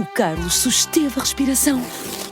O Carlos susteve a respiração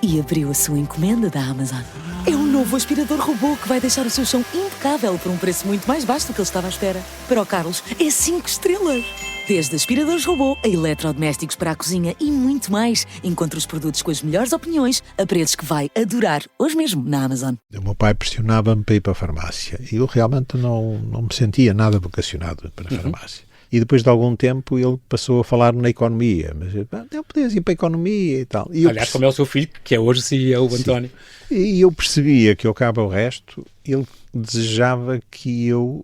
e abriu a sua encomenda da Amazon. É um novo aspirador robô que vai deixar o seu chão impecável por um preço muito mais baixo do que ele estava à espera. Para o Carlos, é 5 estrelas. Desde aspiradores robô a eletrodomésticos para a cozinha e muito mais. Encontre os produtos com as melhores opiniões a preços que vai adorar hoje mesmo na Amazon. O meu pai pressionava-me para ir para a farmácia e eu realmente não me sentia nada vocacionado para a farmácia. E depois de algum tempo ele passou a falar na economia, mas não podias ir para a economia e tal. E aliás, como é o seu filho, que é hoje CEO, o António. E eu percebia que ao cabo o resto, ele desejava que eu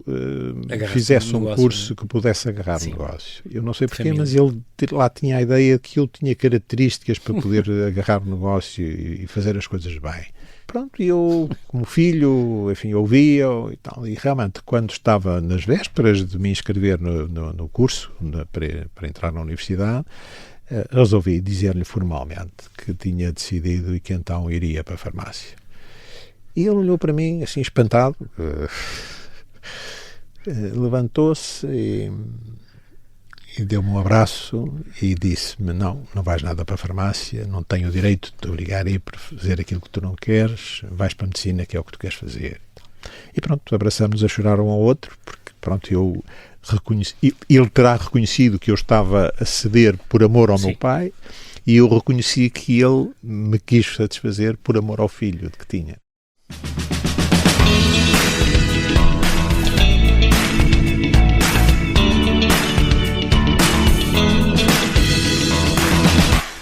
fizesse um curso que pudesse agarrar o negócio. Eu não sei porquê, mas ele lá tinha a ideia de que eu tinha características para poder agarrar o negócio e fazer as coisas bem. Pronto, e eu, como filho, enfim, ouvia e tal. E realmente, quando estava nas vésperas de me inscrever no curso, para entrar na universidade, resolvi dizer-lhe formalmente que tinha decidido e que então iria para a farmácia. E ele olhou para mim, assim, espantado, levantou-se e deu-me um abraço e disse-me, não vais nada para a farmácia, não tenho o direito de te obrigar a ir para fazer aquilo que tu não queres, vais para a medicina, que é o que tu queres fazer. E pronto, abraçamos a chorar um ao outro, porque pronto, eu reconheci, ele terá reconhecido que eu estava a ceder por amor ao meu pai, e eu reconheci que ele me quis satisfazer por amor ao filho que tinha.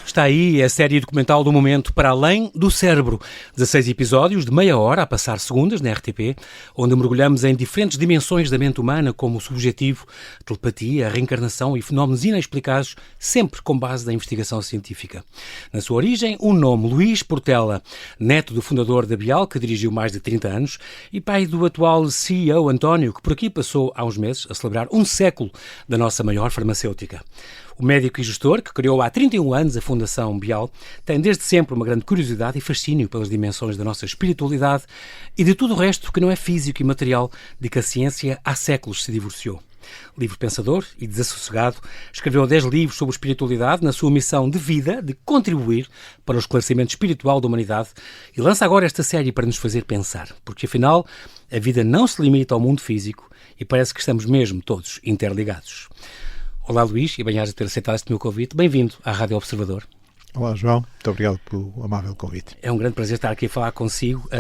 Está aí a série documental do momento Para Além do Cérebro. 16 episódios de meia hora, a passar segundas na RTP, onde mergulhamos em diferentes dimensões da mente humana, como o subjetivo, a telepatia, a reencarnação e fenómenos inexplicados, sempre com base na investigação científica. Na sua origem, um nome, Luís Portela, neto do fundador da Bial, que dirigiu mais de 30 anos, e pai do atual CEO António, que por aqui passou há uns meses a celebrar um século da nossa maior farmacêutica. O médico e gestor, que criou há 31 anos a Fundação Bial, tem desde sempre uma grande curiosidade e fascínio pelas dimensões da nossa espiritualidade e de tudo o resto que não é físico e material de que a ciência há séculos se divorciou. Livre pensador e desassossegado, escreveu 10 livros sobre espiritualidade na sua missão de vida de contribuir para o esclarecimento espiritual da humanidade e lança agora esta série para nos fazer pensar, porque afinal a vida não se limita ao mundo físico e parece que estamos mesmo todos interligados. Olá Luís, e bem-ajas de ter aceitado este meu convite. Bem-vindo à Rádio Observador. Olá João, muito obrigado pelo amável convite. É um grande prazer estar aqui a falar consigo.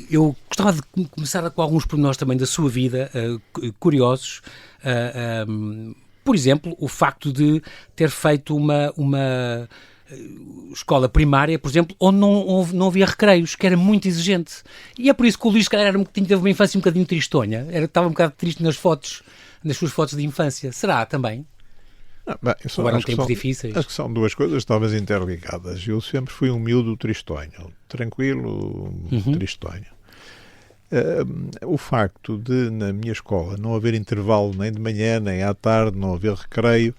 Eu gostava de começar com alguns pormenores também da sua vida, curiosos. Por exemplo, o facto de ter feito uma escola primária, por exemplo, onde não havia recreios, que era muito exigente. E é por isso que o Luís, se calhar, teve uma infância um bocadinho tristonha. Estava um bocado triste nas suas fotos de infância. Será também? Ou eram tempos difíceis? Acho que são duas coisas talvez interligadas. Eu sempre fui um miúdo tristonho, tranquilo, tristonho. O facto de, na minha escola, não haver intervalo nem de manhã, nem à tarde, não haver recreio,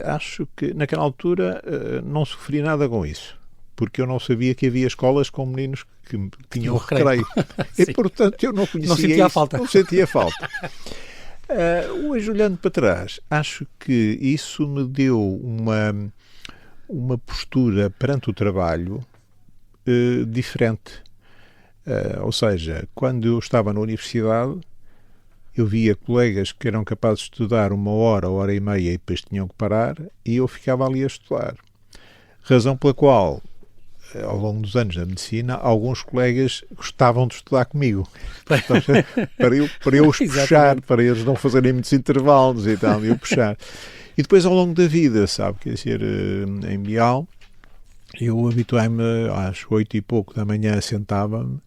acho que, naquela altura, não sofri nada com isso. Porque eu não sabia que havia escolas com meninos que tinham recreio. E, portanto, eu não conhecia não sentia falta. Hoje, olhando para trás, acho que isso me deu uma postura perante o trabalho diferente. Ou seja, quando eu estava na universidade, eu via colegas que eram capazes de estudar 1 hora e meia e depois tinham que parar, e eu ficava ali a estudar. Razão pela qual, ao longo dos anos da medicina, alguns colegas gostavam de estudar comigo. Para eu os puxar, para eles não fazerem muitos intervalos e tal, eu puxar. E depois, ao longo da vida, sabe, quer dizer, em Bial, eu habituei-me às 8 e pouco da manhã, sentava-me,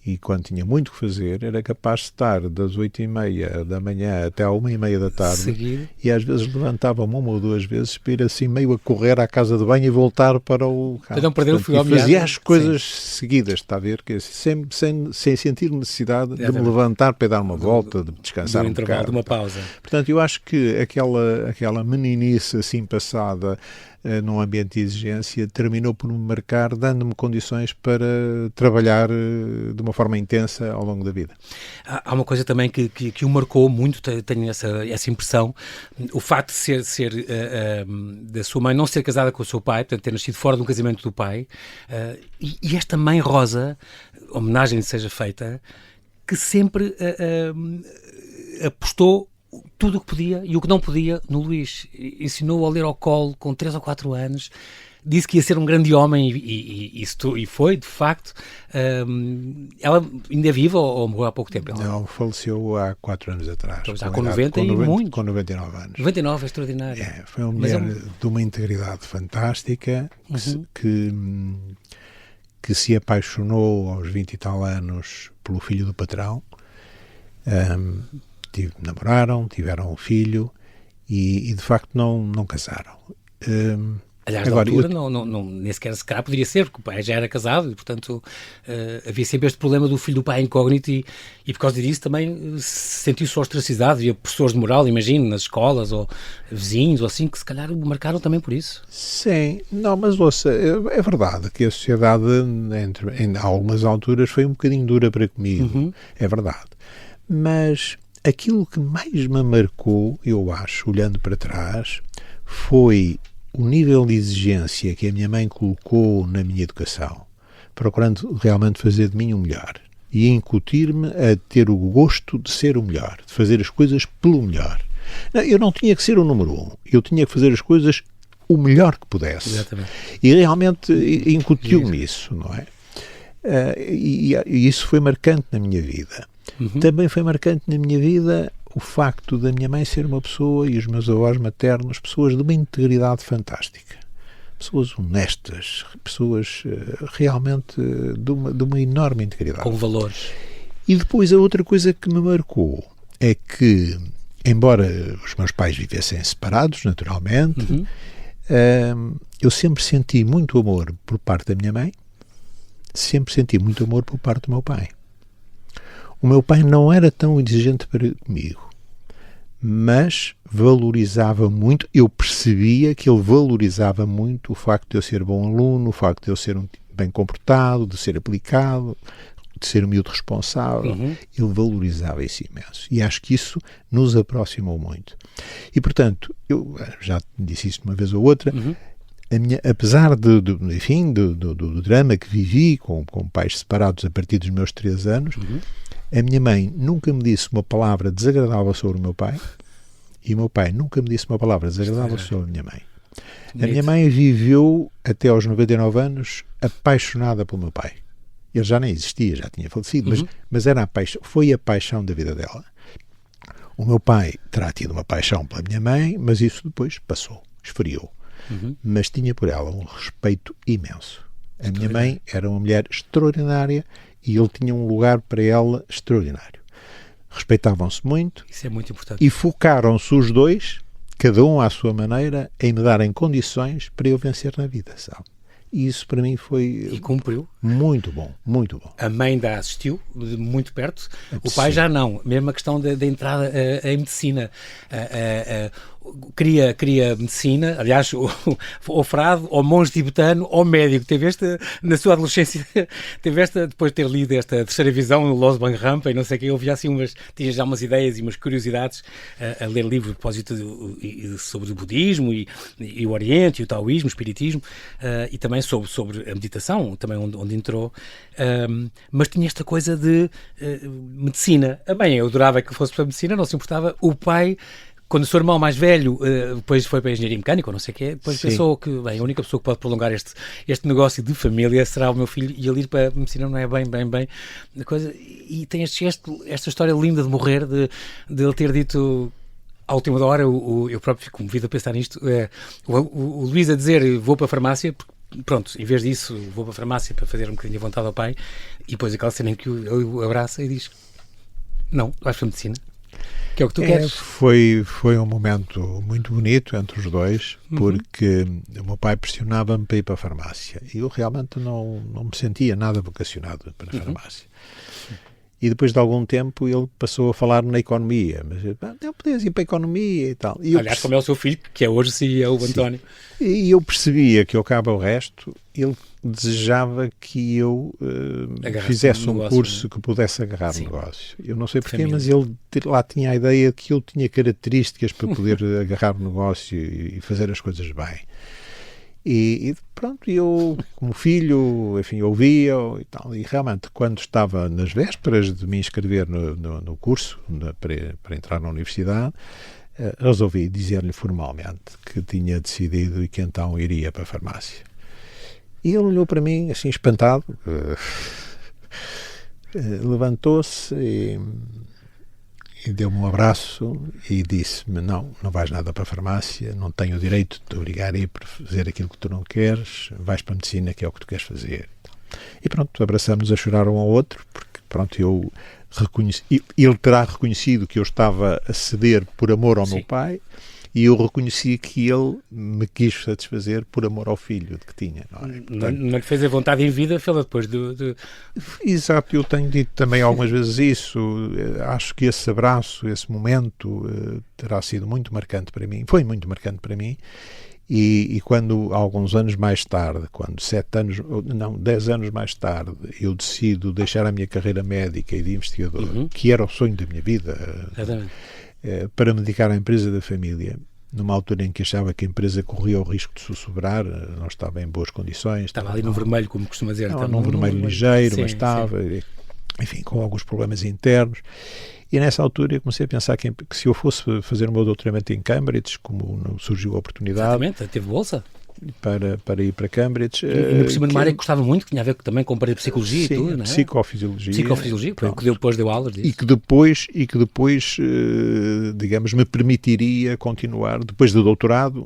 e quando tinha muito que fazer, era capaz de estar das 8 e meia da manhã até à 1 e meia da tarde. Seguir. E às vezes levantava-me 1 ou 2 vezes para ir assim meio a correr à casa de banho e voltar para o carro. Para não perder o fio ao meado. E fazia as coisas seguidas, está a ver? Que sem sentir necessidade de me levantar para dar uma volta, de descansar um bocado. De uma pausa. Portanto, eu acho que aquela meninice assim passada num ambiente de exigência, terminou por me marcar, dando-me condições para trabalhar de uma forma intensa ao longo da vida. Há uma coisa também que o marcou muito, tenho essa impressão, o facto de ser da sua mãe não ser casada com o seu pai, portanto ter nascido fora de um casamento do pai, e esta mãe Rosa, homenagem seja feita, que sempre apostou tudo o que podia e o que não podia no Luís. Ensinou-o a ler ao colo com 3 ou 4 anos, disse que ia ser um grande homem e foi, de facto. Ela ainda é viva ou morreu há pouco tempo? Não, faleceu há 4 anos atrás. Então, já com 90 e muito. Com 99 anos. 99 é extraordinário. Foi uma mulher de uma integridade fantástica, que se apaixonou aos 20 e tal anos pelo filho do patrão. Namoraram, tiveram um filho e de facto não casaram. Aliás, agora, na altura, nem sequer se calhar poderia ser, porque o pai já era casado e, portanto, havia sempre este problema do filho do pai incógnito e por causa disso também sentiu-se ostracizado. Havia professores de moral, imagino, nas escolas ou vizinhos ou assim, que se calhar o marcaram também por isso. Sim, não, mas ouça, é verdade que a sociedade, em algumas alturas, foi um bocadinho dura para comigo, é verdade. Mas aquilo que mais me marcou, eu acho, olhando para trás, foi o nível de exigência que a minha mãe colocou na minha educação, procurando realmente fazer de mim o melhor e incutir-me a ter o gosto de ser o melhor, de fazer as coisas pelo melhor. Não, eu não tinha que ser o número 1, eu tinha que fazer as coisas o melhor que pudesse. Exatamente. E realmente incutiu-me isso, não é? E isso foi marcante na minha vida. Também foi marcante na minha vida o facto da minha mãe ser uma pessoa, e os meus avós maternos, pessoas de uma integridade fantástica, pessoas honestas, pessoas realmente de uma enorme integridade. Com valores. E depois a outra coisa que me marcou é que, embora os meus pais vivessem separados, naturalmente, eu sempre senti muito amor por parte da minha mãe, sempre senti muito amor por parte do meu pai. O meu pai não era tão exigente comigo, mas valorizava muito, eu percebia que ele valorizava muito o facto de eu ser bom aluno, o facto de eu ser bem comportado, de ser aplicado, de ser um miúdo responsável. Ele valorizava isso imenso. E acho que isso nos aproximou muito. E, portanto, eu já disse isso uma vez ou outra, apesar do drama que vivi com pais separados a partir dos meus 3 anos, a minha mãe nunca me disse uma palavra desagradável sobre o meu pai e o meu pai nunca me disse uma palavra desagradável sobre a minha mãe. A minha mãe viveu até aos 99 anos apaixonada pelo meu pai. Ele já nem existia, já tinha falecido, mas era foi a paixão da vida dela. O meu pai terá tido uma paixão pela minha mãe, mas isso depois passou, esfriou. Mas tinha por ela um respeito imenso. A minha mãe era uma mulher extraordinária e ele tinha um lugar para ela extraordinário. Respeitavam-se muito. Isso é muito importante. E focaram-se os dois, cada um à sua maneira, em me darem condições para eu vencer na vida, sabe? E isso para mim foi... E cumpriu. Muito bom, muito bom. A mãe ainda assistiu, de muito perto. O pai já não. Mesmo a questão da entrada em medicina. Queria medicina, aliás, ou frade, ou monge tibetano, ou médico. Teve na sua adolescência, depois de ter lido esta terceira visão, no Los Bang Rampa e não sei o que, eu via assim tinha já umas ideias e umas curiosidades a ler livros de propósito sobre o budismo e o Oriente, e o taoísmo, o espiritismo, e também sobre a meditação, também onde entrou, mas tinha esta coisa de medicina. Bem, eu adorava que fosse para a medicina, não se importava. O pai, quando o seu irmão mais velho depois foi para a engenharia mecânica, ou não sei o quê, depois pensou que, bem, a única pessoa que pode prolongar este negócio de família será o meu filho, e ele ir para a medicina não é bem a coisa. E tem esta história linda de morrer, de ele ter dito à última hora, eu próprio fico comovido a pensar nisto, o Luís a dizer vou para a farmácia, porque, pronto, em vez disso vou para a farmácia para fazer um bocadinho de vontade ao pai, e depois aquela cena em que o abraça e diz não, vais para a medicina. Que é o que tu queres. Foi um momento muito bonito entre os dois, porque o meu pai pressionava-me para ir para a farmácia e eu realmente não me sentia nada vocacionado para a farmácia. E depois de algum tempo ele passou a falar na economia. Mas não podias ir para a economia e tal. E aliás, como é o seu filho, que é hoje CEO, o António. E eu percebia que, ao cabo ao resto, ele desejava que eu fizesse um curso que pudesse agarrar o negócio. Eu não sei porquê, mas ele lá tinha a ideia de que eu tinha características para poder agarrar o negócio e fazer as coisas bem. E pronto, eu, como filho, enfim, ouvia e tal. E realmente, quando estava nas vésperas de me inscrever no curso, para entrar na universidade, resolvi dizer-lhe formalmente que tinha decidido e que então iria para a farmácia. E ele olhou para mim, assim, espantado, levantou-se e deu-me um abraço e disse-me: não vais nada para a farmácia, não tenho o direito de te obrigar a ir para fazer aquilo que tu não queres, vais para a medicina, que é o que tu queres fazer. E pronto, abraçamos a chorar um ao outro, porque pronto, eu reconheci, ele terá reconhecido que eu estava a ceder por amor ao meu pai, e eu reconheci que ele me quis satisfazer por amor ao filho que tinha. Não é? Portanto, não lhe fez a vontade em vida, fez-la depois Exato, eu tenho dito também algumas vezes isso. Acho que esse abraço, esse momento terá sido muito marcante para mim, foi muito marcante para mim. E quando, alguns anos mais tarde, 10 anos mais tarde, eu decido deixar a minha carreira médica e de investigador, que era o sonho da minha vida, para me dedicar à empresa da família, numa altura em que achava que a empresa corria o risco de sussurrar, não estava em boas condições. Estava ali no vermelho, como costuma dizer. Estava num vermelho ligeiro, mas estava, enfim, com alguns problemas internos. E nessa altura eu comecei a pensar que se eu fosse fazer o meu doutoramento em Cambridge, como surgiu a oportunidade... Exatamente, teve bolsa. Para ir para Cambridge. E por cima de uma área que gostava muito, que tinha a ver também com parapsicologia e tudo, não é? Psicofisiologia, que depois deu aulas disso. E que depois, digamos, me permitiria continuar, depois do doutorado,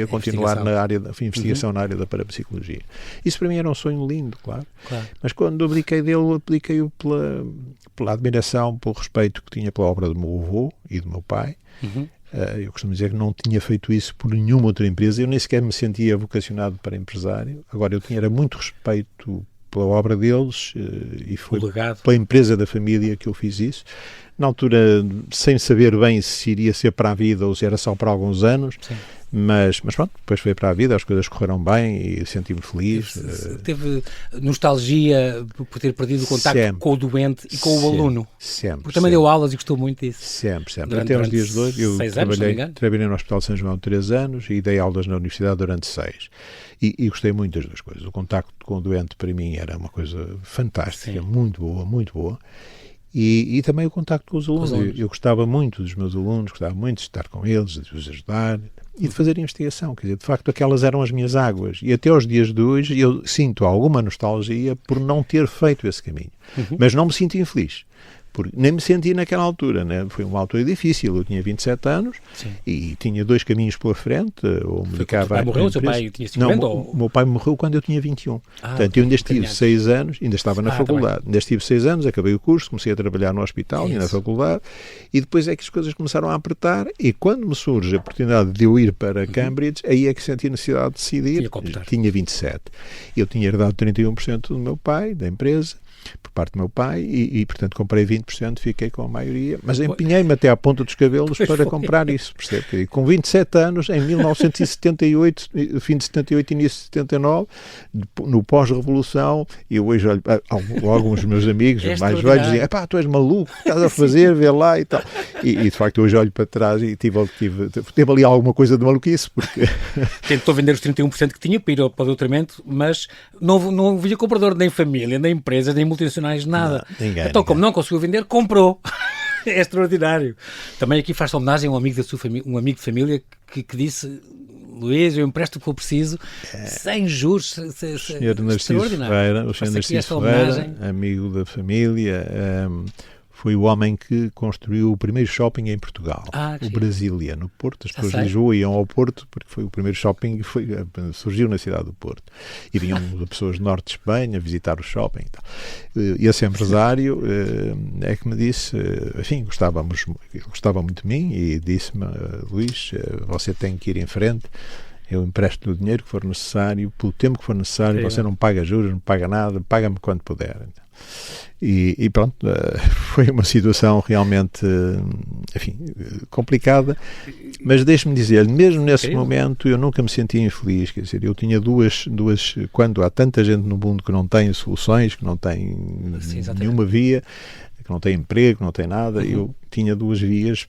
continuar na área da investigação na área da parapsicologia. Isso para mim era um sonho lindo, claro. Mas quando abdiquei dele, abdiquei-o pela admiração, pelo respeito que tinha pela obra do meu avô e do meu pai. Eu costumo dizer que não tinha feito isso por nenhuma outra empresa, eu nem sequer me sentia vocacionado para empresário. Agora, eu tinha muito respeito pela obra deles e foi pela empresa da família que eu fiz isso. Na altura, sem saber bem se iria ser para a vida ou se era só para alguns anos, mas pronto, depois foi para a vida, as coisas correram bem e senti-me feliz. Teve nostalgia por ter perdido o contacto com o doente e com o aluno? Sempre. Porque também deu aulas e gostou muito disso. Sempre. Até aos dias de hoje, eu trabalhei no Hospital de São João 3 anos e dei aulas na universidade durante 6. E gostei muito das duas coisas. O contacto com o doente para mim era uma coisa fantástica, muito boa. E também o contacto com os alunos. Eu gostava muito dos meus alunos, gostava muito de estar com eles, de os ajudar e de fazer investigação. Quer dizer, de facto, aquelas eram as minhas águas. E até aos dias de hoje eu sinto alguma nostalgia por não ter feito esse caminho. Mas não me sinto infeliz. Porque nem me senti naquela altura, né? Foi uma altura difícil, eu tinha 27 anos e tinha 2 caminhos pela frente, ou me dedicava a... morreu, o seu pai tinha 50? Não, o meu pai morreu quando eu tinha 21. Portanto, eu ainda estive 6 anos, ainda estava na faculdade, ainda estive 6 anos, acabei o curso, comecei a trabalhar no hospital e na faculdade, e depois é que as coisas começaram a apertar, e quando me surge a oportunidade de eu ir para Cambridge, aí é que senti a necessidade de decidir. Tinha 27. Eu tinha herdado 31% do meu pai, da empresa, por parte do meu pai, e portanto comprei 20%, fiquei com a maioria, mas empenhei-me até à ponta dos cabelos para comprar isso, percebe? E com 27 anos, em 1978, fim de 78, início de 79, no pós-revolução, eu hoje olho, alguns dos meus amigos mais velhos dizem: "Epá, tu és maluco, o que estás a fazer, vê lá e tal", e de facto hoje olho para trás e teve ali alguma coisa de maluquice, porque... Tentou vender os 31% que tinha para ir para o doutoramento, mas não havia comprador, nem família, nem empresas, nem multinacionais, nada. Ninguém. Como não conseguiu vender, comprou. É extraordinário. Também aqui faz homenagem a um amigo da sua família, um amigo de família que disse: "Luís, eu empresto o que eu preciso, sem juros." O Sr. Narciso Ferreira, amigo da família, foi o homem que construiu o primeiro shopping em Portugal, o Brasília, no Porto. As pessoas de Lisboa iam ao Porto porque foi o primeiro shopping que surgiu na cidade do Porto. E vinham pessoas do norte de Espanha visitar o shopping. E esse empresário é que me disse, enfim, gostava muito de mim e disse-me: "Luís, você tem que ir em frente. Eu empresto o dinheiro que for necessário, pelo tempo que for necessário, você não paga juros, não paga nada, paga-me quando puder." E pronto, foi uma situação realmente, enfim, complicada, mas deixe-me dizer, mesmo nesse momento eu nunca me senti infeliz, quer dizer, eu tinha duas, quando há tanta gente no mundo que não tem soluções, que não tem nenhuma via, que não tem emprego, que não tem nada, eu tinha duas vias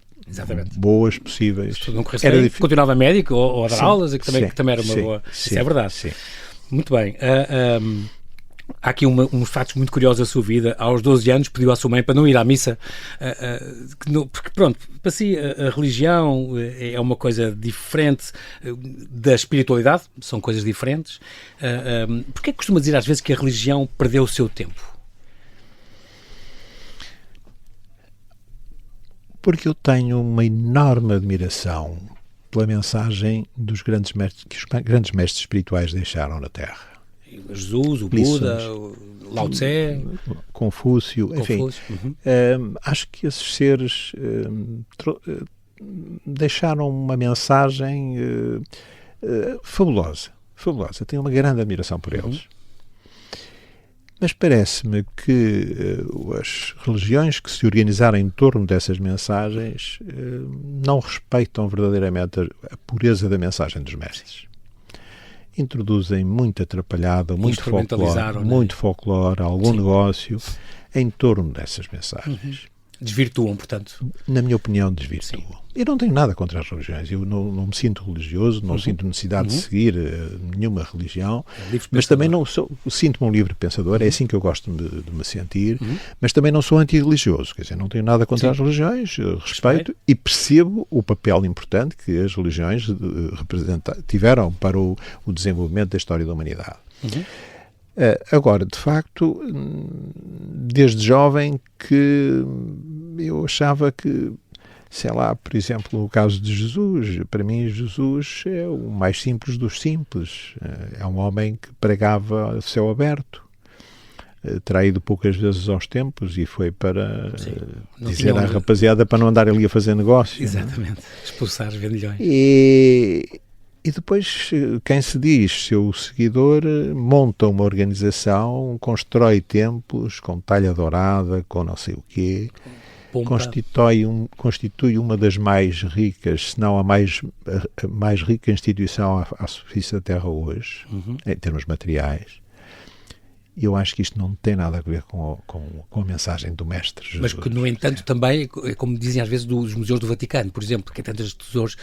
boas, possíveis. Era continuava médico ou a dar aulas, que também era uma boa... Isso é verdade. Sim. Muito bem. Há aqui uns fatos muito curiosos da sua vida. Aos 12 anos pediu à sua mãe para não ir à missa, porque pronto, para si a religião é uma coisa diferente da espiritualidade, são coisas diferentes. Porquê é que costuma dizer às vezes que a religião perdeu o seu tempo? Porque eu tenho uma enorme admiração pela mensagem dos grandes mestres, que os grandes mestres espirituais deixaram na Terra. Jesus, o Buda, o Lao Tse, Confúcio, enfim. Acho que esses seres deixaram uma mensagem fabulosa. Tenho uma grande admiração por eles. Mas parece-me que as religiões que se organizaram em torno dessas mensagens não respeitam verdadeiramente a pureza da mensagem dos mestres. Introduzem muita atrapalhada, muito folclore, algum negócio em torno dessas mensagens. Desvirtuam, portanto. Na minha opinião, desvirtuam. Eu não tenho nada contra as religiões. Eu não me sinto religioso, não sinto necessidade de seguir nenhuma religião, mas também não sou, sinto-me um livre pensador, é assim que eu gosto de me sentir, mas também não sou anti-religioso. Quer dizer, não tenho nada contra as religiões, respeito e percebo o papel importante que as religiões tiveram para o desenvolvimento da história da humanidade. Agora, de facto, desde jovem que eu achava que, sei lá, por exemplo, o caso de Jesus, para mim Jesus é o mais simples dos simples. É um homem que pregava céu aberto, terá ido poucas vezes aos templos e foi para dizer à rapaziada para não andar ali a fazer negócio. Exatamente, expulsar os vendilhões. E depois, quem se diz seu seguidor, monta uma organização, constrói templos com talha dourada, com não sei o quê, constitui uma das mais ricas, se não a mais rica instituição à superfície da Terra hoje, em termos materiais. E eu acho que isto não tem nada a ver com a mensagem do Mestre Jesus. Mas que, no entanto, também, como dizem às vezes dos museus do Vaticano, por exemplo, que é tantos tesouros,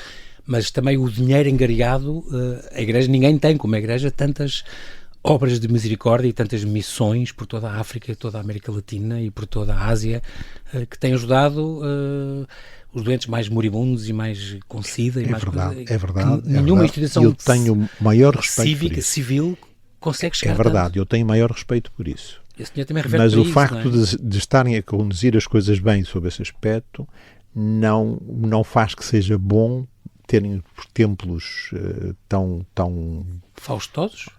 mas também o dinheiro angariado, a Igreja, ninguém tem, como a Igreja, tantas obras de misericórdia e tantas missões por toda a África, toda a América Latina e por toda a Ásia, que têm ajudado os doentes mais moribundos e mais com SIDA. É verdade. Nenhuma instituição eu tenho maior respeito cívica, civil, consegue chegar. É verdade, eu tenho maior respeito por isso. Mas o facto de estarem a conduzir as coisas bem sob esse aspecto não faz que seja bom terem templos tão faustosos,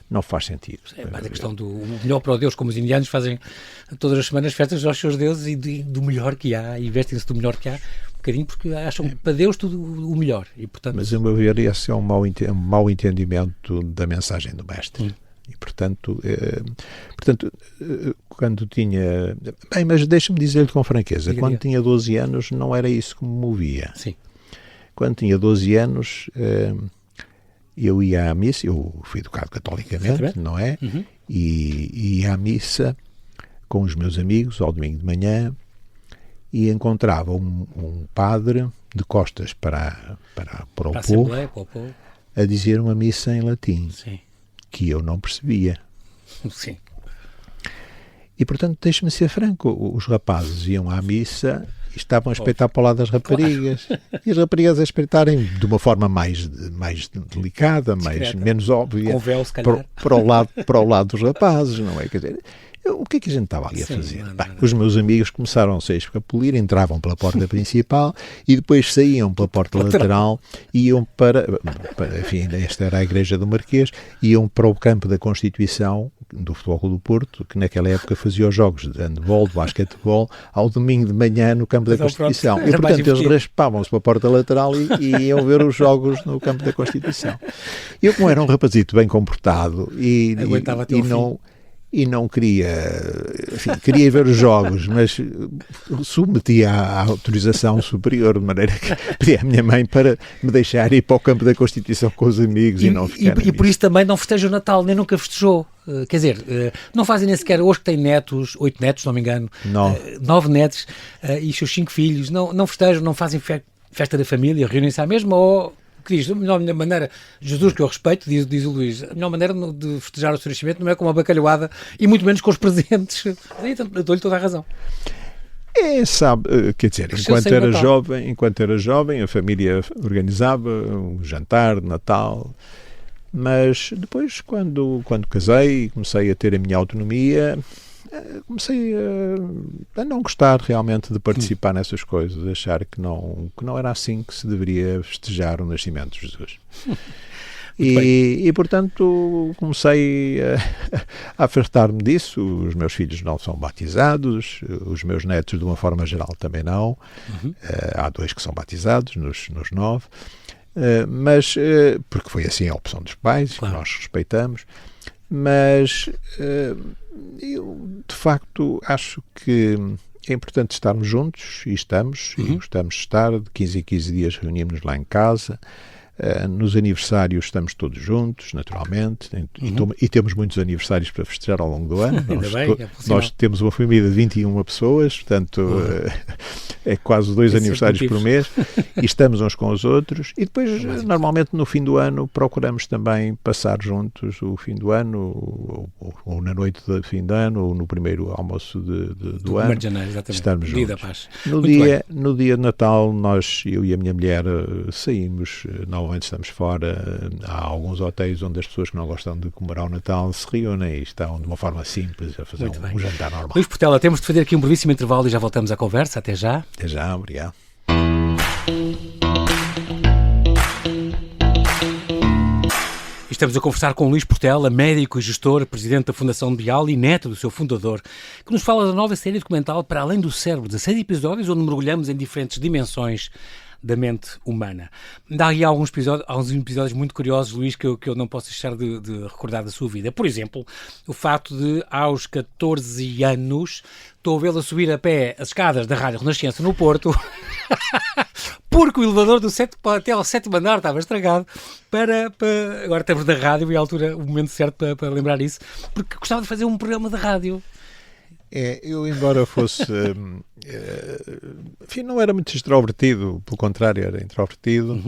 não faz sentido. É mais a questão do melhor para o Deus, como os indianos fazem todas as semanas festas aos seus deuses e do melhor que há, e vestem-se do melhor que há, um bocadinho porque acham para Deus tudo o melhor. E, portanto... Mas, a meu ver, esse é um mau entendimento da mensagem do Mestre. E, portanto, quando tinha... Bem, mas deixa-me dizer-lhe com franqueza, quando tinha 12 anos não era isso que me movia. Sim. Quando tinha 12 anos, eu ia à missa, eu fui educado catolicamente, não é? E ia à missa com os meus amigos ao domingo de manhã e encontrava um padre de costas para o povo a dizer uma missa em latim. Sim. Que eu não percebia. Sim. E, portanto, deixe-me ser franco, os rapazes iam à missa e estavam a espreitar para o lado das raparigas. Claro. E as raparigas a espreitarem de uma forma mais delicada, menos óbvia, com véu, se calhar. para o lado dos rapazes, não é? Quer dizer, o que é que a gente estava ali a fazer? Os meus amigos começaram a se escapulir, entravam pela porta principal e depois saíam pela porta lateral, iam enfim, esta era a igreja do Marquês, iam para o campo da Constituição, do Futebol Clube do Porto, que naquela época fazia os jogos de handball, de basquetebol, ao domingo de manhã no campo da Constituição. E, portanto, eles raspavam-se para a porta lateral e iam ver os jogos no campo da Constituição. Eu, como era um rapazito bem comportado e e não queria, enfim, queria ver os jogos, mas submetia à autorização superior, de maneira que pedi à minha mãe para me deixar ir para o campo da Constituição com os amigos e não ficar. E por isso também não festeja o Natal, nem nunca festejou. Quer dizer, não fazem nem sequer, hoje que tem netos, 8 netos, se não me engano, 9 netos e os seus 5 filhos, não festejam, não fazem festa da família, reúnem-se à mesma, ou que diz, a melhor maneira, Jesus, que eu respeito, diz o Luís, a melhor maneira de festejar o seu nascimento não é com uma bacalhoada e muito menos com os presentes. Eu dou-lhe toda a razão. Sabe, quer dizer, enquanto era jovem, a família organizava um jantar de Natal, mas depois, quando casei e comecei a ter a minha autonomia, comecei a não gostar realmente de participar nessas coisas, achar que não era assim que se deveria festejar o nascimento de Jesus. E portanto, comecei a afastar-me disso. Os meus filhos não são batizados, os meus netos, de uma forma geral, também não. Há 2 que são batizados, nos 9. Mas, porque foi assim a opção dos pais, claro, que nós respeitamos. Mas eu, de facto, acho que é importante estarmos juntos, e estamos, e gostamos de estar. De 15 em 15 dias reunimos-nos lá em casa. Nos aniversários estamos todos juntos, naturalmente, e temos muitos aniversários para festejar ao longo do ano. Nós temos uma família de 21 pessoas, portanto é quase 2 aniversários por mês, e estamos uns com os outros, e depois normalmente no fim do ano procuramos também passar juntos o fim do ano, ou na noite do fim de ano, ou no primeiro almoço do ano. De janeiro, exatamente. Estamos juntos. Dia da paz. No dia de Natal, eu e a minha mulher saímos. Normalmente estamos fora. Há alguns hotéis onde as pessoas que não gostam de comemorar o Natal se reúnem e estão de uma forma simples a fazer um jantar normal. Luís Portela, temos de fazer aqui um brevíssimo intervalo e já voltamos à conversa. Até já. Até já, obrigado. Estamos a conversar com Luís Portela, médico e gestor, presidente da Fundação Bial e neto do seu fundador, que nos fala da nova série documental Para Além do Cérebro, 16 episódios onde mergulhamos em diferentes dimensões da mente humana. Há aí alguns episódios muito curiosos, Luís, que eu não posso deixar de recordar da sua vida. Por exemplo, o facto de, aos 14 anos, estou a vê-la subir a pé as escadas da Rádio Renascença no Porto, porque o elevador até ao 7º andar estava estragado, agora estamos na rádio e a altura, o momento certo para lembrar isso, porque gostava de fazer um programa de rádio. Eu, embora fosse, enfim, não era muito extrovertido, pelo contrário, era introvertido,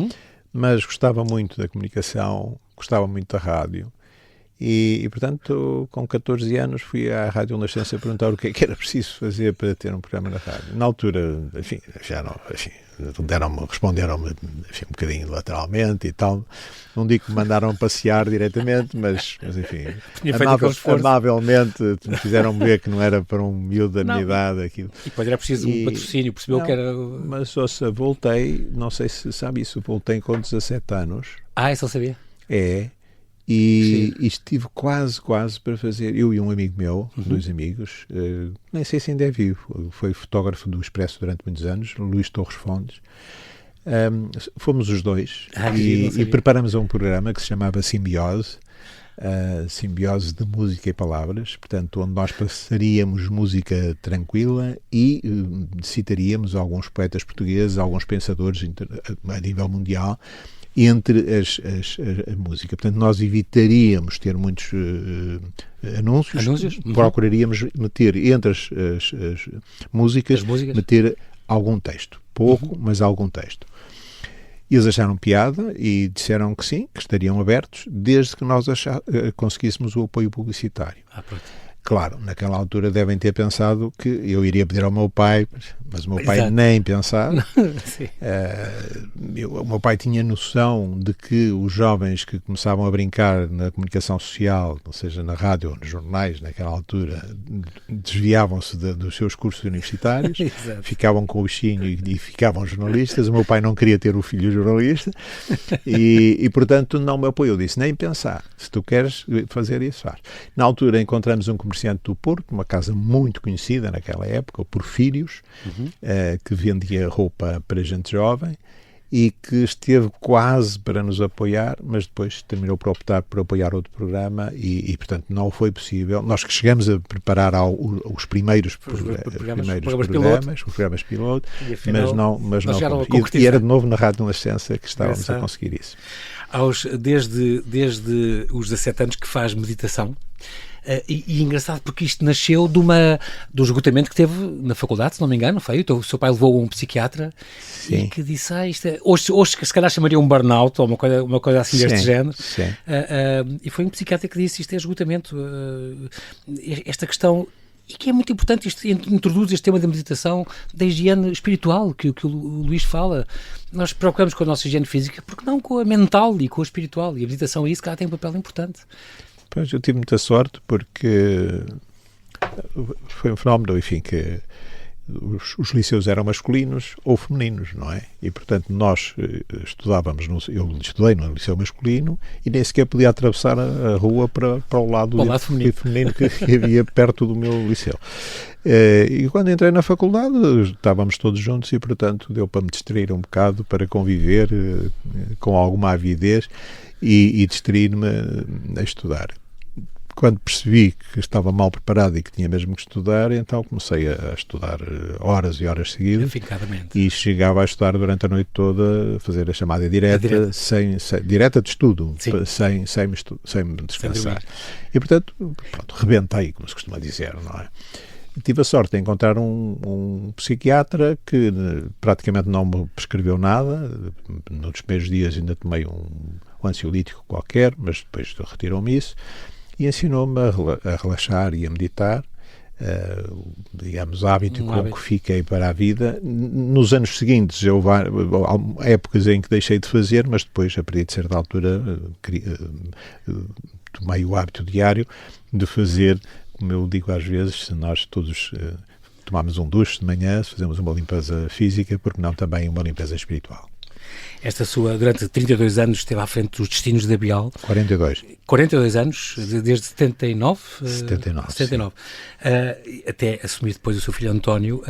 mas gostava muito da comunicação, gostava muito da rádio. E, portanto, com 14 anos fui à Rádio Renascença perguntar o que é que era preciso fazer para ter um programa na rádio. Na altura, enfim, responderam-me enfim, um bocadinho lateralmente e tal. Não digo que me mandaram passear diretamente, mas enfim, amavelmente me fizeram ver que não era para um miúdo da minha idade aquilo. E depois era preciso um patrocínio, percebeu que era... Mas, ouça, voltei, não sei se sabe isso, voltei com 17 anos. Isso eu sabia. E estive quase para fazer, eu e um amigo meu, 2 amigos, nem sei se ainda é vivo, foi fotógrafo do Expresso durante muitos anos, Luís Torres Fontes. Fomos os 2 e preparamos um programa que se chamava Simbiose, Simbiose de Música e Palavras, portanto, onde nós passaríamos música tranquila e citaríamos alguns poetas portugueses, alguns pensadores a nível mundial, entre a música. Portanto, nós evitaríamos ter muitos anúncios? Procuraríamos meter entre as músicas, meter algum texto. Pouco, mas algum texto. E eles acharam piada e disseram que sim, que estariam abertos, desde que nós conseguíssemos o apoio publicitário. Pronto. Claro, naquela altura devem ter pensado que eu iria pedir ao meu pai, mas o meu pai nem pensar. O meu pai tinha noção de que os jovens que começavam a brincar na comunicação social, ou seja, na rádio ou nos jornais, naquela altura, desviavam-se dos seus cursos universitários, ficavam com o bichinho e ficavam jornalistas. O meu pai não queria ter o filho jornalista e portanto, não me apoiou. Disse, nem pensar. Se tu queres fazer isso, faz. Na altura, encontramos um comerciante do Porto, uma casa muito conhecida naquela época, o Porfírios, que vendia roupa para gente jovem, e que esteve quase para nos apoiar, mas depois terminou por optar por apoiar outro programa e portanto, não foi possível. Nós que chegamos a preparar os primeiros programas piloto, mas não fomos. E era de novo na Rádio Nascença que estávamos a conseguir isso. Desde os 17 anos que faz meditação, e engraçado porque isto nasceu do esgotamento que teve na faculdade, se não me engano, foi? O seu pai levou um psiquiatra. Sim. E que disse, isto hoje se calhar chamaria um burnout ou uma coisa assim deste género. E foi um psiquiatra que disse, isto é esgotamento, esta questão, e que é muito importante, isto introduz este tema da meditação, da higiene espiritual, que o Luís fala. Nós preocupamos com a nossa higiene física, porque não com a mental e com a espiritual, e a meditação aí, se calhar, tem um papel importante. Pois, eu tive muita sorte porque foi um fenómeno, enfim, que os liceus eram masculinos ou femininos, não é? E, portanto, nós estudávamos, eu estudei no liceu masculino e nem sequer podia atravessar a rua para o lado feminino que havia perto do meu liceu. E quando entrei na faculdade estávamos todos juntos e, portanto, deu para me distrair um bocado, para conviver com alguma avidez e distrair-me a estudar. Quando percebi que estava mal preparado e que tinha mesmo que estudar, então comecei a estudar horas e horas seguidas. E chegava a estudar durante a noite toda, a fazer a chamada direta direta de estudo, sem me descansar. E, portanto, rebentei, como se costuma dizer, não é? E tive a sorte de encontrar um psiquiatra que praticamente não me prescreveu nada. Nos primeiros dias ainda tomei um ansiolítico qualquer, mas depois retirou-me isso. E ensinou-me a relaxar e a meditar, digamos, hábito com que fiquei para a vida. Nos anos seguintes, há épocas em que deixei de fazer, mas depois, a partir de certa altura, tomei o hábito diário de fazer, como eu digo às vezes, se nós todos tomamos um duche de manhã, fazemos uma limpeza física, porque não também uma limpeza espiritual. Durante 32 anos esteve à frente dos destinos da Bial. 42 anos, desde 79? 79. Até assumir depois o seu filho António.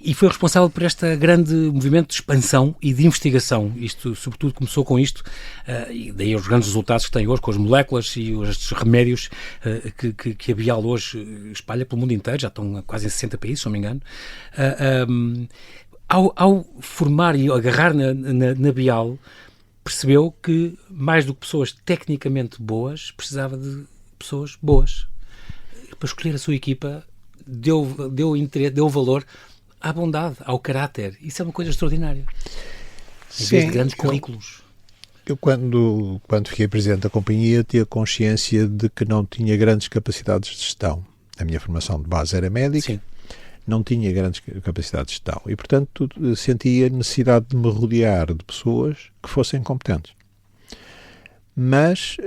E foi responsável por este grande movimento de expansão e de investigação. Isto, sobretudo, começou com isto, e daí os grandes resultados que tem hoje, com as moléculas e estes remédios que a Bial hoje espalha pelo mundo inteiro, já estão quase em 60 países, se não me engano. Ao formar e agarrar na Bial, percebeu que, mais do que pessoas tecnicamente boas, precisava de pessoas boas. Para escolher a sua equipa, deu interesse, deu valor à bondade, ao caráter. Isso é uma coisa extraordinária. Em vez de grandes currículos. Eu quando fiquei presidente da companhia, tinha consciência de que não tinha grandes capacidades de gestão. A minha formação de base era médica. Sim. Não tinha grandes capacidades de gestão e, portanto, sentia necessidade de me rodear de pessoas que fossem competentes. Mas,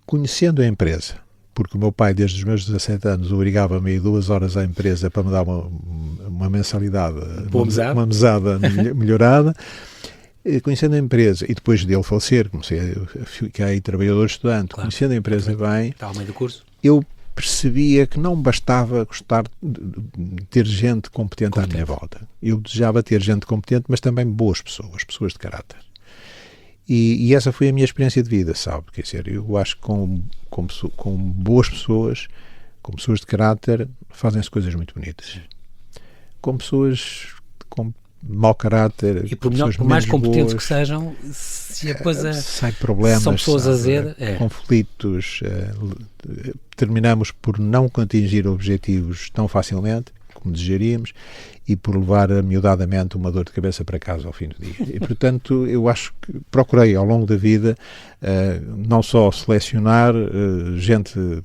conhecendo a empresa, porque o meu pai, desde os meus 17 anos, obrigava-me a ir 2 horas à empresa para me dar uma mensalidade, uma mesada melhorada, conhecendo a empresa, e depois dele falecer, comecei a ficar aí trabalhador estudante, claro. Conhecendo a empresa bem, está ao meio do curso. Eu percebia que não bastava gostar de ter gente competente à minha volta. Eu desejava ter gente competente, mas também boas pessoas de caráter. E essa foi a minha experiência de vida, sabe? Quer dizer, eu acho que com boas pessoas, com pessoas de caráter, fazem-se coisas muito bonitas. Com pessoas com mau caráter, e por mais competentes que sejam, se a coisa sai problemas, são pessoas azedas, conflitos, terminamos por não atingir objetivos tão facilmente como desejaríamos e por levar amiudadamente uma dor de cabeça para casa ao fim do dia. E, portanto, eu acho que procurei ao longo da vida não só selecionar gente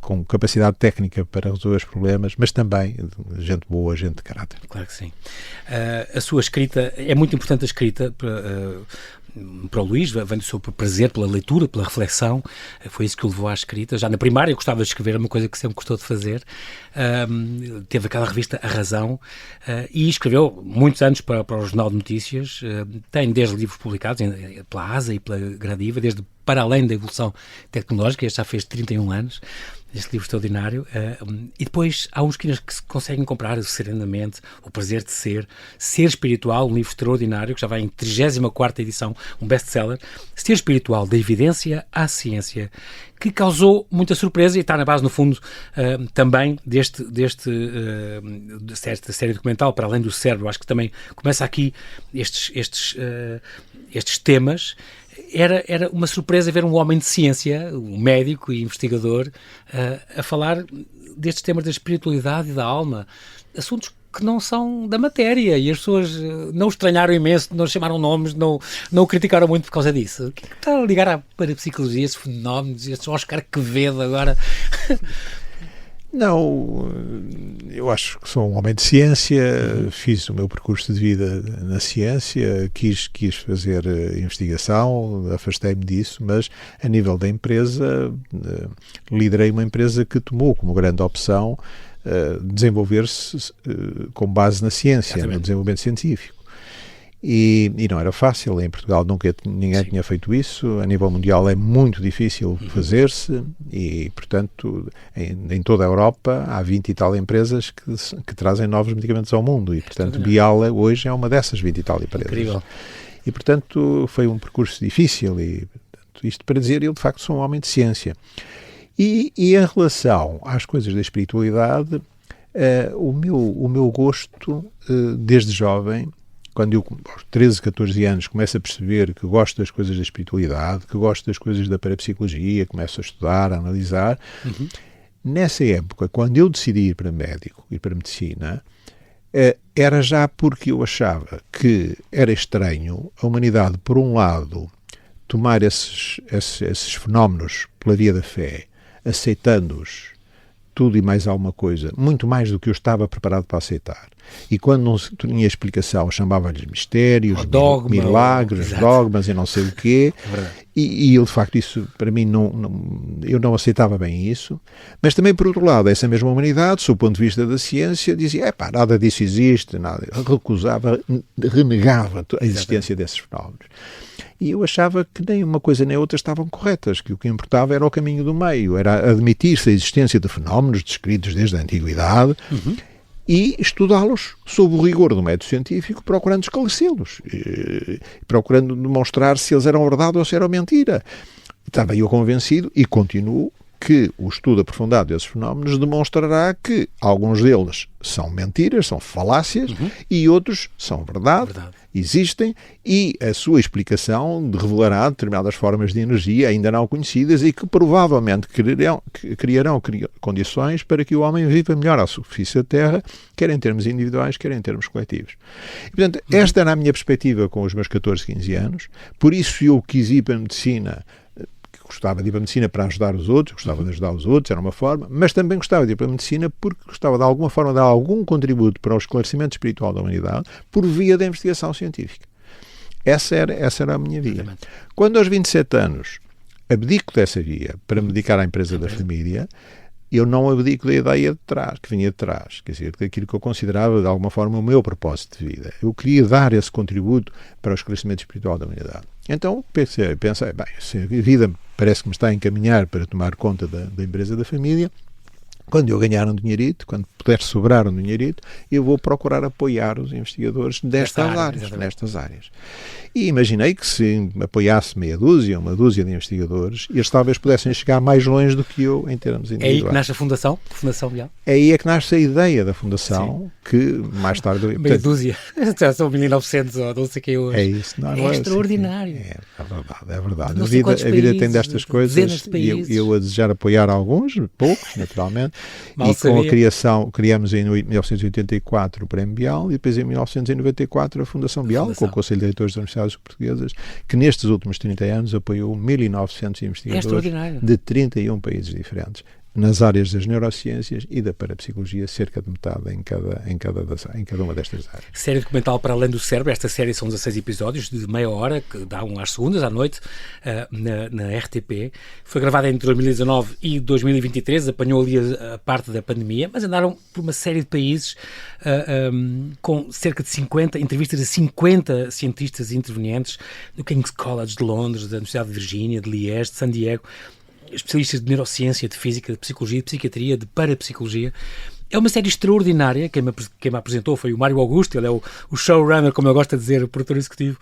com capacidade técnica para resolver os problemas, mas também gente boa, gente de caráter. Claro que sim. A sua escrita, é muito importante a escrita para o Luís, vem do seu prazer pela leitura, pela reflexão, foi isso que o levou à escrita. Já na primária eu gostava de escrever, é uma coisa que sempre gostou de fazer. Teve aquela revista A Razão e escreveu muitos anos para o Jornal de Notícias. Tem 10 livros publicados pela ASA e pela Gradiva, desde para além da evolução tecnológica. Este já fez 31 anos, este livro extraordinário. E depois há uns que se conseguem comprar serenamente, O Prazer de Ser, Ser Espiritual, um livro extraordinário, que já vai em 34ª edição, um best-seller. Ser Espiritual, da evidência à ciência, que causou muita surpresa e está na base, no fundo, também desta série documental, para além do cérebro. Acho que também começa aqui estes temas. Era uma surpresa ver um homem de ciência, um médico e investigador, a falar destes temas da espiritualidade e da alma, assuntos que não são da matéria, e as pessoas não estranharam imenso, não chamaram nomes, não o criticaram muito por causa disso. O que é que está a ligar à parapsicologia, esses fenómenos, estes Oscar Quevedo agora? Não, eu acho que sou um homem de ciência, fiz o meu percurso de vida na ciência, quis fazer investigação, afastei-me disso, mas a nível da empresa, liderei uma empresa que tomou como grande opção desenvolver-se com base na ciência, no desenvolvimento científico. E não era fácil, em Portugal ninguém tinha feito isso, a nível mundial é muito difícil fazer-se e, portanto, em toda a Europa há 20 e tal empresas que trazem novos medicamentos ao mundo e, portanto, Biala hoje é uma dessas 20 e tal empresas. Incrível. E, portanto, foi um percurso difícil e, portanto, isto para dizer, eu de facto sou um homem de ciência. E em relação às coisas da espiritualidade, o meu gosto, desde jovem, quando eu, aos 13, 14 anos, começo a perceber que gosto das coisas da espiritualidade, que gosto das coisas da parapsicologia, começo a estudar, a analisar, nessa época, quando eu decidi ir para médico, ir para medicina, era já porque eu achava que era estranho a humanidade, por um lado, tomar esses fenómenos pela via da fé, aceitando-os, tudo e mais alguma coisa, muito mais do que eu estava preparado para aceitar. E quando não tinha explicação, chamava-lhes mistérios, milagres, dogmas e não sei o quê. E eu, de facto, isso, para mim, eu não aceitava bem isso. Mas também, por outro lado, essa mesma humanidade, sob o ponto de vista da ciência, dizia, nada disso existe, nada. Recusava, renegava a existência desses fenómenos. E eu achava que nem uma coisa nem outra estavam corretas, que o que importava era o caminho do meio, era admitir-se a existência de fenómenos descritos desde a antiguidade e estudá-los sob o rigor do método científico, procurando esclarecê-los, procurando demonstrar se eles eram verdade ou se eram mentira. Estava eu convencido, e continuo, que o estudo aprofundado desses fenómenos demonstrará que alguns deles são mentiras, são falácias, e outros são verdade, existem, e a sua explicação revelará determinadas formas de energia ainda não conhecidas e que provavelmente criarão condições para que o homem viva melhor à superfície da Terra, quer em termos individuais, quer em termos coletivos. E, portanto, esta era a minha perspectiva com os meus 14, 15 anos, por isso eu quis ir para a medicina. Gostava de ir para a medicina para ajudar os outros, gostava de ajudar os outros, era uma forma, mas também gostava de ir para a medicina porque gostava de alguma forma de dar algum contributo para o esclarecimento espiritual da humanidade por via da investigação científica. Essa era a minha via. Quando aos 27 anos abdico dessa via para me dedicar à empresa da família, eu não abdico da ideia de trás, que vinha de trás, quer dizer, daquilo que eu considerava de alguma forma o meu propósito de vida. Eu queria dar esse contributo para o esclarecimento espiritual da humanidade. Então pensei, se a vida parece que me está a encaminhar para tomar conta da empresa da família, quando eu ganhar um dinheirito, quando puder sobrar um dinheirito, eu vou procurar apoiar os investigadores nestas áreas. E imaginei que se apoiasse uma dúzia de investigadores, eles talvez pudessem chegar mais longe do que eu em termos individuais. É aí que nasce a Fundação Bial? É aí é que nasce a ideia da Fundação, que mais tarde... Meia dúzia. Já são 1900 ou não sei o que hoje. É isso. É extraordinário. É verdade. A vida tem destas coisas e eu a desejar apoiar alguns, poucos, naturalmente. Com a criação, criamos em 1984 o Prémio Bial e depois em 1994 a Fundação Bial, com o Conselho de Diretores das Universidades Portuguesas, que nestes últimos 30 anos apoiou 1.900 investigadores de 31 países diferentes. nas áreas das neurociências e da parapsicologia, cerca de metade em cada uma destas áreas. Série documental Para Além do Cérebro. Esta série são 16 episódios de meia hora, que dão às segundas, à noite, na RTP. Foi gravada entre 2019 e 2023, apanhou ali a parte da pandemia, mas andaram por uma série de países com cerca de 50 entrevistas a 50 cientistas intervenientes do King's College de Londres, da Universidade de Virgínia, de Liège, de San Diego, especialistas de neurociência, de física, de psicologia, de psiquiatria, de parapsicologia. É uma série extraordinária. Quem me apresentou foi o Mário Augusto, ele é o showrunner, como eu gosto de dizer, o produtor executivo.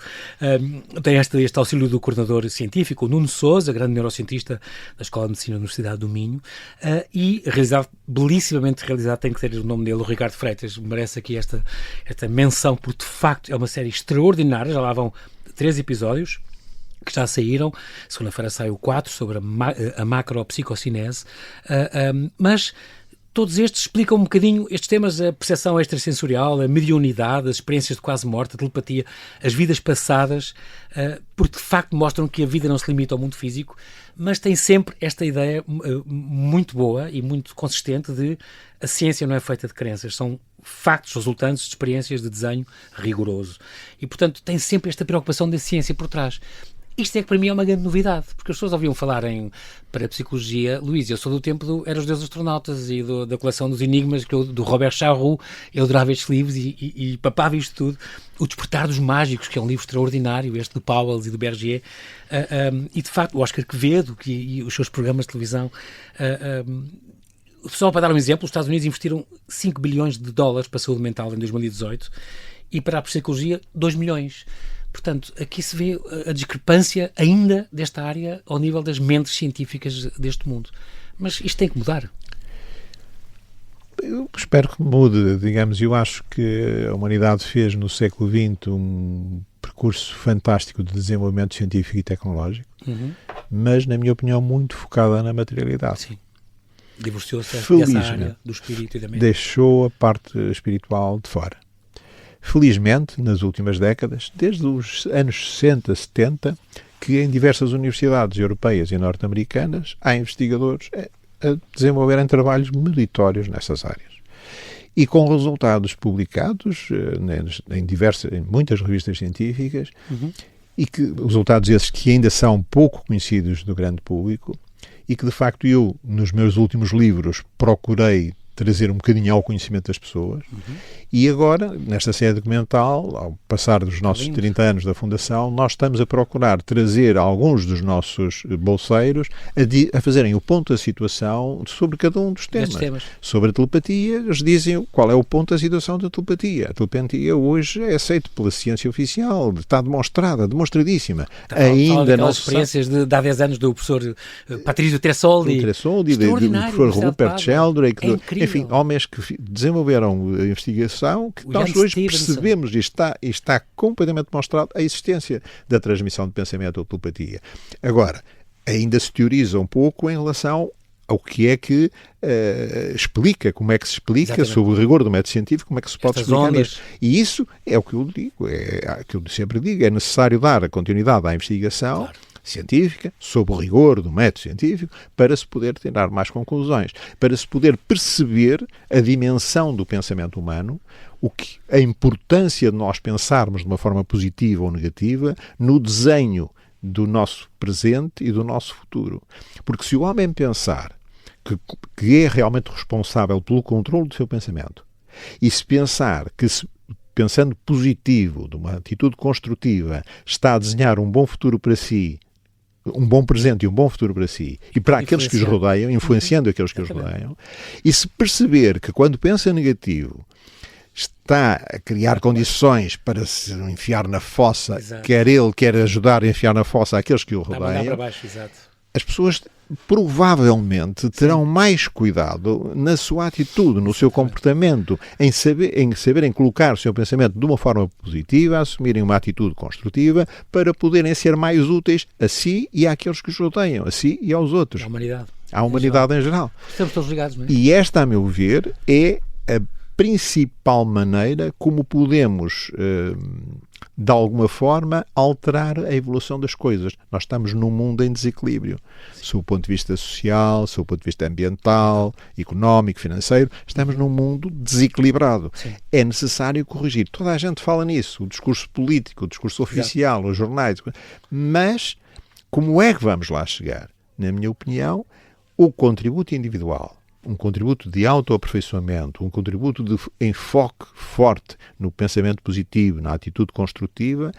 Tem este auxílio do coordenador científico, o Nuno Sousa, grande neurocientista da Escola de Medicina da Universidade do Minho, e belíssimamente realizado, tem que ser o nome dele, o Ricardo Freitas. Merece aqui esta menção, porque de facto é uma série extraordinária. Já lá vão 3 episódios que já saíram. Segunda-feira sai o 4 sobre a macropsicocinese, mas todos estes explicam um bocadinho estes temas: a percepção extrasensorial, a mediunidade, as experiências de quase morte, a telepatia, as vidas passadas, porque de facto mostram que a vida não se limita ao mundo físico, mas tem sempre esta ideia muito boa e muito consistente de a ciência não é feita de crenças, são factos resultantes de experiências de desenho rigoroso. E, portanto, tem sempre esta preocupação da ciência por trás. Isto é que para mim é uma grande novidade, porque as pessoas ouviam falar em parapsicologia. Luís, eu sou do tempo do Era os Deuses Astronautas e da coleção dos Enigmas, do Robert Charroux. Eu adorava estes livros e papava isto tudo. O Despertar dos Mágicos, que é um livro extraordinário, este do Powell e do Bergier. E, de facto, o Oscar Quevedo e os seus programas de televisão. Só para dar um exemplo, os Estados Unidos investiram 5 bilhões de dólares para a saúde mental em 2018 e para a psicologia 2 milhões. Portanto, aqui se vê a discrepância ainda desta área ao nível das mentes científicas deste mundo. Mas isto tem que mudar. Eu espero que mude, digamos. Eu acho que a humanidade fez no século XX um percurso fantástico de desenvolvimento científico e tecnológico, mas, na minha opinião, muito focada na materialidade. Sim. Divorciou-se dessa área do espírito e da mente. Deixou a parte espiritual de fora. Felizmente, nas últimas décadas, desde os anos 60, 70, que em diversas universidades europeias e norte-americanas há investigadores a desenvolverem trabalhos meritórios nessas áreas. E com resultados publicados em muitas revistas científicas, e que resultados esses que ainda são pouco conhecidos do grande público, e que de facto eu, nos meus últimos livros, procurei trazer um bocadinho ao conhecimento das pessoas. E agora, nesta série documental, ao passar dos nossos 30 anos da Fundação, nós estamos a procurar trazer alguns dos nossos bolseiros a fazerem o ponto da situação sobre cada um dos temas. Sobre a telepatia, eles dizem qual é o ponto da situação da telepatia. A telepatia hoje é aceita pela ciência oficial, está demonstrada, demonstradíssima. Ainda não experiências de há 10 anos do professor Patrício Tressoldi e do professor Rupert Sheldrake, enfim, homens que desenvolveram a investigação, que nós hoje percebemos, e está completamente demonstrado, a existência da transmissão de pensamento ou telepatia. Agora, ainda se teoriza um pouco em relação ao que é que explica, como é que se explica, sobre o rigor do método científico, como é que se pode explicar isto. E isso é o que eu digo, é o que eu sempre digo, é necessário dar a continuidade à investigação científica, sob o rigor do método científico, para se poder tirar mais conclusões, para se poder perceber a dimensão do pensamento humano, a importância de nós pensarmos de uma forma positiva ou negativa no desenho do nosso presente e do nosso futuro. Porque se o homem pensar que é realmente responsável pelo controle do seu pensamento, e se pensar que, pensando positivo, de uma atitude construtiva, está a desenhar um bom futuro para si, um bom presente e um bom futuro para si, e para aqueles que os rodeiam, influenciando aqueles que os rodeiam, e se perceber que quando pensa negativo está a criar condições para se enfiar na fossa, quer ajudar a enfiar na fossa aqueles que o rodeiam, as pessoas provavelmente terão mais cuidado na sua atitude, no seu comportamento, em saberem colocar o seu pensamento de uma forma positiva, assumirem uma atitude construtiva, para poderem ser mais úteis a si e àqueles que os rodeiam, a si e aos outros. À humanidade em geral. Estamos todos ligados, não é? E esta, a meu ver, é a principal maneira como podemos de alguma forma, alterar a evolução das coisas. Nós estamos num mundo em desequilíbrio. Sob o ponto de vista social, sob o ponto de vista ambiental, económico, financeiro, estamos num mundo desequilibrado. Sim. É necessário corrigir. Toda a gente fala nisso, o discurso político, o discurso oficial, os jornais. Mas como é que vamos lá chegar? Na minha opinião, o contributo individual, um contributo de autoaperfeiçoamento, um contributo de enfoque forte no pensamento positivo, na atitude construtiva,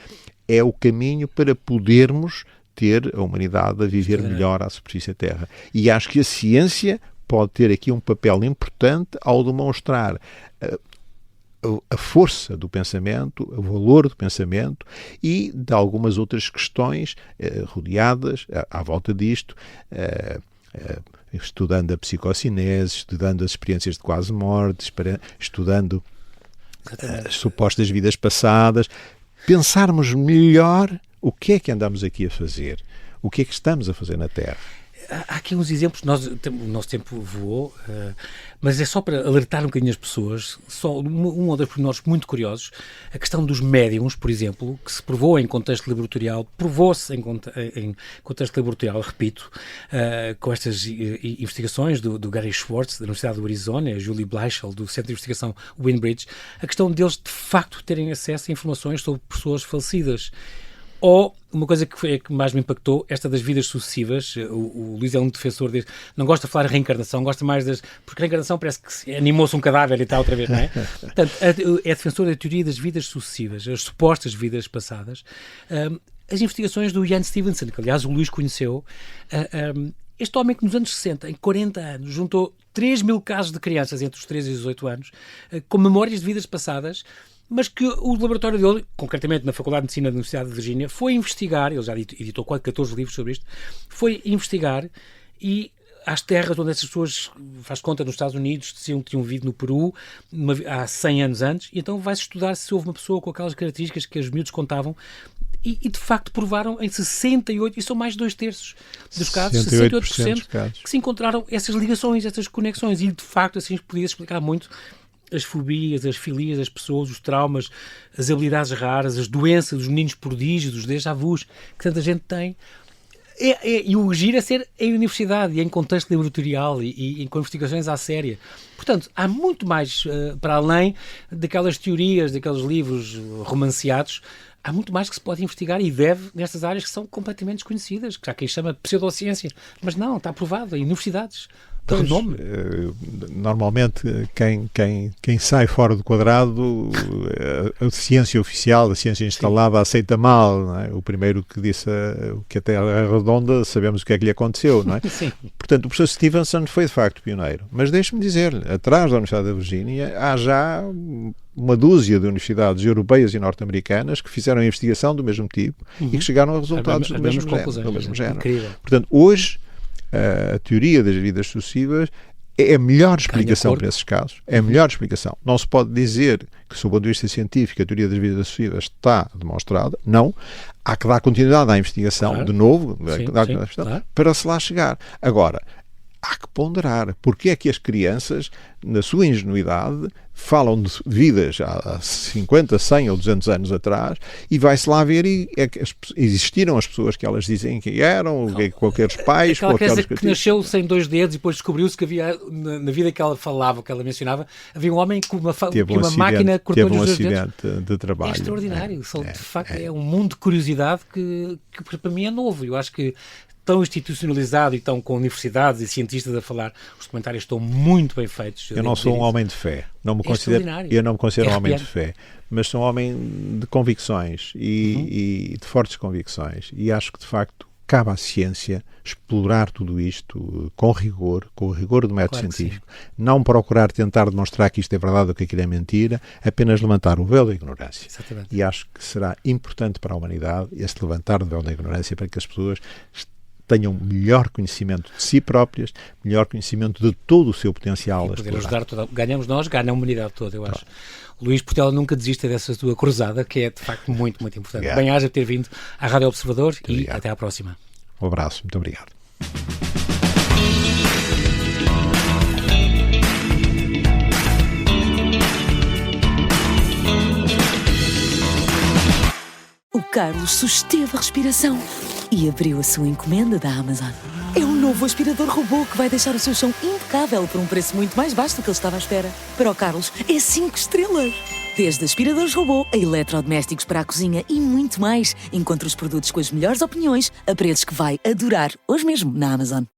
é o caminho para podermos ter a humanidade a viver melhor à superfície da Terra. E acho que a ciência pode ter aqui um papel importante ao demonstrar a força do pensamento, o valor do pensamento e de algumas outras questões rodeadas à volta disto, estudando a psicocinese, estudando as experiências de quase morte, estudando as supostas vidas passadas, pensarmos melhor o que é que andamos aqui a fazer, o que é que estamos a fazer na Terra. Há aqui uns exemplos, o nosso tempo voou, mas é só para alertar um bocadinho as pessoas, só um ou dois pormenores muito curiosos. A questão dos médiums, por exemplo, que se provou em contexto laboratorial, provou-se em contexto laboratorial, repito, com estas investigações do Gary Schwartz, da Universidade do Arizona, e a Julie Bleichel, do Centro de Investigação Windbridge, a questão deles, de facto, terem acesso a informações sobre pessoas falecidas. Ou, uma coisa que mais me impactou, esta das vidas sucessivas. O Luís é um defensor disso. Não gosta de falar de reencarnação, gosta mais das... Porque reencarnação parece que animou-se um cadáver e está outra vez, não é? Portanto, é defensor da teoria das vidas sucessivas, as supostas vidas passadas. As investigações do Ian Stevenson, que aliás o Luís conheceu, este homem que nos anos 60, em 40 anos, juntou 3.000 casos de crianças entre os 13 e os 18 anos, com memórias de vidas passadas, mas que o laboratório dele, concretamente na Faculdade de Medicina da Universidade de Virgínia, foi investigar, ele já editou quase 14 livros sobre isto, foi investigar e às terras onde essas pessoas, faz conta, nos Estados Unidos, diziam que tinham vivido no Peru há 100 anos antes, e então vai-se estudar se houve uma pessoa com aquelas características que os miúdos contavam, e de facto provaram em 68%, e são mais de 2/3 dos casos, 68% dos casos, que se encontraram essas ligações, essas conexões, e de facto assim podia explicar muito as fobias, as filias das pessoas, os traumas, as habilidades raras, as doenças, os meninos prodígios, os déjà-vus que tanta gente tem. E o giro é ser em universidade e em contexto laboratorial e com investigações à séria. Portanto, há muito mais para além daquelas teorias, daqueles livros romanceados. Há muito mais que se pode investigar e deve nestas áreas que são completamente desconhecidas, que há quem chama pseudociência. Mas não, está provado em universidades. Pois, normalmente quem sai fora do quadrado, a ciência oficial, a ciência instalada, aceita mal, não é? O primeiro que disse que a Terra é redonda, sabemos o que é que lhe aconteceu, não é? Sim. Portanto, o professor Stevenson foi de facto pioneiro, mas deixe-me dizer, atrás da Universidade da Virgínia há já uma dúzia de universidades europeias e norte-americanas que fizeram a investigação do mesmo tipo e que chegaram a resultados do mesmo género. Incrível. Portanto, hoje a teoria das vidas sucessivas é a melhor explicação para esses casos. É a melhor explicação. Não se pode dizer que, sob o ponto de vista científico, a teoria das vidas sucessivas está demonstrada. Não. Há que dar continuidade à investigação, de novo, para se lá chegar. Agora, há que ponderar. Porque é que as crianças, na sua ingenuidade, falam de vidas há 50, 100 ou 200 anos atrás e vai-se lá ver e existiram as pessoas que elas dizem que eram, com aqueles pais... Aquela criança que nasceu sem 2 dedos e depois descobriu-se que havia, na vida que ela falava, que ela mencionava, havia um homem com uma máquina cortou-lhe os 2 dedos. Teve um acidente de trabalho. É extraordinário. De facto, é um mundo de curiosidade que para mim é novo. Eu acho que tão institucionalizado e tão com universidades e cientistas a falar, os documentários estão muito bem feitos. Eu não sou um homem de fé, eu não me considero um homem de fé, mas sou um homem de convicções e de fortes convicções, e acho que de facto cabe à ciência explorar tudo isto com o rigor do método científico, não procurar tentar demonstrar que isto é verdade ou que aquilo é mentira, apenas levantar o véu da ignorância. Exatamente. E acho que será importante para a humanidade esse levantar o véu da ignorância para que as pessoas tenham melhor conhecimento de si próprias, melhor conhecimento de todo o seu potencial. E poder ajudar ganhamos nós, ganha a humanidade toda, eu acho. Luís Portela, nunca desista dessa tua cruzada, que é de facto muito, muito importante. Bem-aja por ter vindo à Rádio Observador e até à próxima. Um abraço, muito obrigado. Carlos susteve a respiração e abriu a sua encomenda da Amazon. É um novo aspirador robô que vai deixar o seu chão impecável por um preço muito mais baixo do que ele estava à espera. Para o Carlos, é 5 estrelas. Desde aspiradores robô a eletrodomésticos para a cozinha e muito mais. Encontre os produtos com as melhores opiniões a preços que vai adorar hoje mesmo na Amazon.